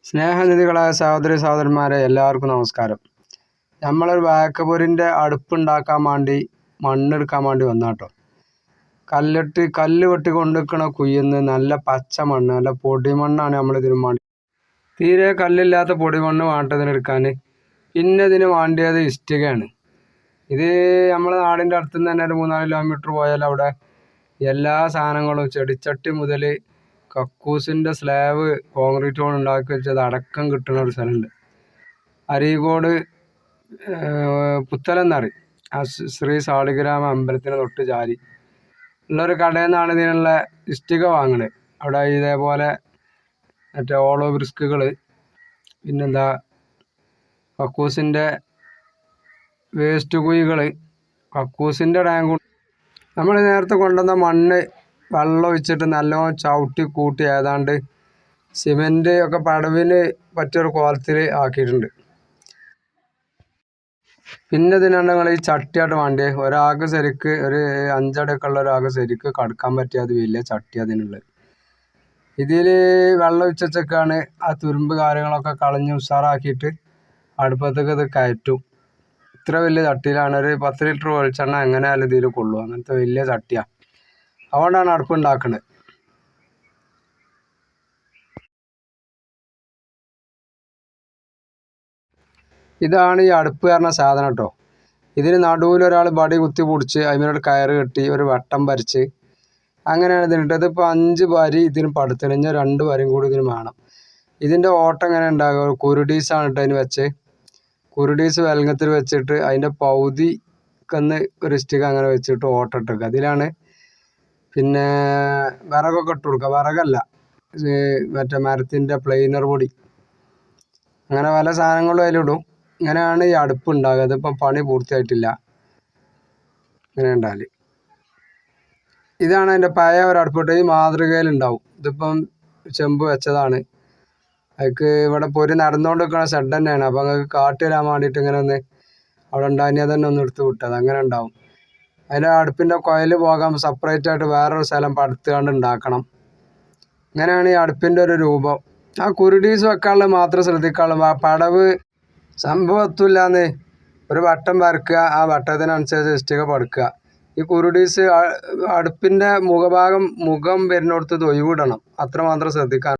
സ്നേഹനിധികളായ സഹോദരി സഹോദരന്മാരെ എല്ലാവർക്കും നമസ്കാരം. നമ്മളൊരു വാക്കപ്പൊരിൻ്റെ അടുപ്പുണ്ടാക്കാൻ വേണ്ടി മണ്ണെടുക്കാൻ വേണ്ടി വന്നാട്ടോ. കല്ല് വെട്ടി കൊണ്ടുവയ്ക്കണ കുയ്യുന്ന് നല്ല പച്ച മണ്ണ്, നല്ല പൊടിമണ്ണാണ് നമ്മളിതിന് വേണ്ടി. തീരെ കല്ലില്ലാത്ത പൊടിമണ്ണ് വേണ്ടതിനെടുക്കാൻ. പിന്നെ ഇതിന് വേണ്ടിയത് ഇഷ്ടികയാണ്. ഇത് നമ്മളെ നാടിൻ്റെ അടുത്തുനിന്ന് തന്നെ ഒരു 3-4 കിലോമീറ്റർ പോയാൽ അവിടെ എല്ലാ സാധനങ്ങളും ചെടിച്ചട്ടി മുതൽ കക്കൂസിൻ്റെ സ്ലാബ് കോൺക്രീറ്റ് കൊണ്ട് ഉണ്ടാക്കി വെച്ചത് അടക്കം കിട്ടുന്ന ഒരു സ്ഥലമുണ്ട്. അരീക്കോട് പുത്തലെന്നറിയും ആ ശ്രീ സാളിഗ്രാമ അമ്പലത്തിന് തൊട്ട് ചാരി ഉള്ളൊരു കടയിൽ നിന്നാണ് ഇതിനുള്ള ഇഷ്ടിക വാങ്ങണത്. അവിടെ ഇതേപോലെ മറ്റേ ഓളോ ബ്രിസ്കുകൾ, പിന്നെന്താ കക്കൂസിൻ്റെ വേസ്റ്റ് കുഴികൾ, കക്കൂസിൻ്റെ ടാങ്ക്. നമ്മൾ നേരത്തെ കൊണ്ടുവന്ന മണ്ണ് വെള്ളം ഒഴിച്ചിട്ട് നല്ലോണം ചവിട്ടി കൂട്ടി ഏതാണ്ട് സിമെൻറ്റ് ഒക്കെ പടവിന് പറ്റിയൊരു കോലത്തിൽ ആക്കിയിട്ടുണ്ട്. പിന്നെ ഇതിനാണ് ഞങ്ങൾ ഈ ചട്ടിയായിട്ട് വേണ്ടിയത്. ഒരാൾക്ക് ശരിക്ക് ഒരു 5 അടിയൊക്കെ ഉള്ള ഒരാൾക്ക് ശരിക്ക് കടക്കാൻ പറ്റിയത് വലിയ ചട്ടി അതിനുള്ളത്. ഇതിൽ വെള്ളം ഒഴിച്ചൊക്കെയാണ് ആ തുരുമ്പ് കാര്യങ്ങളൊക്കെ കളഞ്ഞ് ഉഷാറാക്കിയിട്ട് അടുപ്പത്തേക്ക് ഇത് കയറ്റും. ഇത്ര വലിയ ചട്ടിയിലാണ് ഒരു 10 ലിറ്റർ വെളിച്ചെണ്ണ എങ്ങനെയായാലും ഇതിൽ കൊള്ളും. അങ്ങനത്തെ വലിയ ചട്ടിയാണ്. അതുകൊണ്ടാണ് അടുപ്പ് ഉണ്ടാക്കുന്നത്. ഇതാണ് ഈ അടുപ്പ് പറഞ്ഞ സാധനം കേട്ടോ. ഇതിന് നടുവിൽ ഒരാൾ ബടി കുത്തി പൊടിച്ച് അതിനോട് കയറ് കെട്ടി ഒരു വട്ടം വരച്ച് അങ്ങനെയാണ് ഇതിനിട്ട്. ഇതിപ്പോൾ 5 വരി ഇതിന് പടുത്തിനഞ്ഞ 2 വരിയും കൂടി ഇതിന് വേണം. ഇതിൻ്റെ ഓട്ടം എങ്ങനെ ഉണ്ടാകുക? ഒരു കുരുടീസാണ് കേട്ടോ അതിന് വെച്ച്. കുരുടീസ് വെൽങ്ങത്തിൽ വെച്ചിട്ട് അതിൻ്റെ പകുതിക്കൊന്ന് ഒരു ഇഷ്ടിക അങ്ങനെ വെച്ചിട്ട് ഓട്ടം ഇട്ടേക്കുക. അതിലാണ് പിന്നെ വിറകൊക്കെ ഇട്ട് കൊടുക്കുക. വിറകല്ല, മറ്റേ മരത്തിൻ്റെ പ്ലെയിനർ പൊടി, അങ്ങനെ പല സാധനങ്ങളും അതിലിടും. ഇങ്ങനെയാണ് ഈ അടുപ്പ് ഉണ്ടാകുക. ഇതിപ്പം പണി പൂർത്തിയായിട്ടില്ല. ഇങ്ങനെ ഉണ്ടാകല്. ഇതാണ് അതിൻ്റെ പഴയ ഒരു അടുപ്പിട്ട് ഈ മാതൃകയിലുണ്ടാവും. ഇതിപ്പം ചെമ്പ് വെച്ചതാണ്. അതിക്ക് ഇവിടെ പൊരി നടന്നുകൊണ്ട് നിൽക്കുന്ന ഷെഡ് തന്നെയാണ്. അപ്പോൾ നിങ്ങൾക്ക് കാട്ടി തരാൻ വേണ്ടിയിട്ട് ഇങ്ങനെ ഒന്ന് അവിടെ ഉണ്ടാക്കിയാൽ തന്നെ ഒന്ന് എടുത്ത് വിട്ടത് അങ്ങനെ ഉണ്ടാവും. അതിൻ്റെ അടുപ്പിൻ്റെ കുഴൽ പോകാൻ സെപ്പറേറ്റ് ആയിട്ട് വേറൊരു സ്ഥലം പടുത്തുകൊണ്ട് ഉണ്ടാക്കണം. ഇങ്ങനെയാണ് ഈ അടുപ്പിൻ്റെ ഒരു രൂപം. ആ കുരുടീസ് വെക്കാനുള്ളത് മാത്രം ശ്രദ്ധിക്കാനുള്ളൂ. പടവ് സംഭവം എത്തില്ലാന്ന് ഒരു വട്ടം വരക്കുക, ആ വട്ടത്തിനനുസരിച്ച് ഇഷ്ടിക പടുക്കുക. ഈ കുരുടീസ് അടുപ്പിൻ്റെ മുഖം വരുന്നിടത്ത് ഒഴിവിടണം. അത്രമാത്രം ശ്രദ്ധിക്കാൻ.